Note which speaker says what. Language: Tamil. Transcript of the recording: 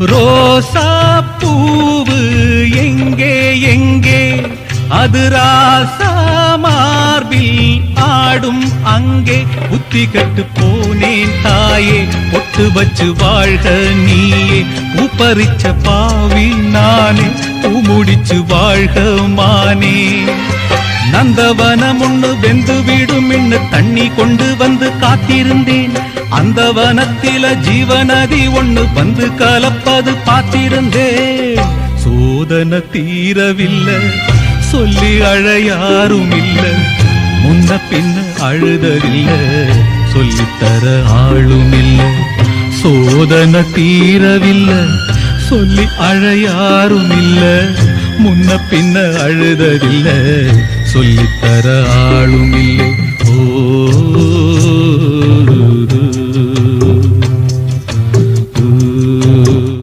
Speaker 1: ரோசா பூவு எங்கே எங்கே அது ராசா மார்பில் ஆடும் அங்கே புத்தி கட்டு போனேன் தாயே பொட்டு வச்சு வாழ்க நீயே பூப்பறிச்ச பாவி நானே பூமுடிச்சு வாழ்க மானே நந்தவனம் ஒண்ணு வெந்து விடும் என்று தண்ணி கொண்டு வந்து காத்திருந்தேன் அந்த வனத்தில ஜீவநதி ஒண்ணு வந்து கலப்பது பார்த்திருந்தேன் சோதனை தீரவில்லை சொல்லி அழ யாரும் இல்ல முன்ன பின்ன அழுததில்ல சொல்லித்தர ஆளும் இல்ல சோதனை தீரவில்லை சொல்லி அழ யாரும் இல்ல முன்ன பின்ன அழுததில்ல சொல்லித்தர ஆளும் இல்லை ஓ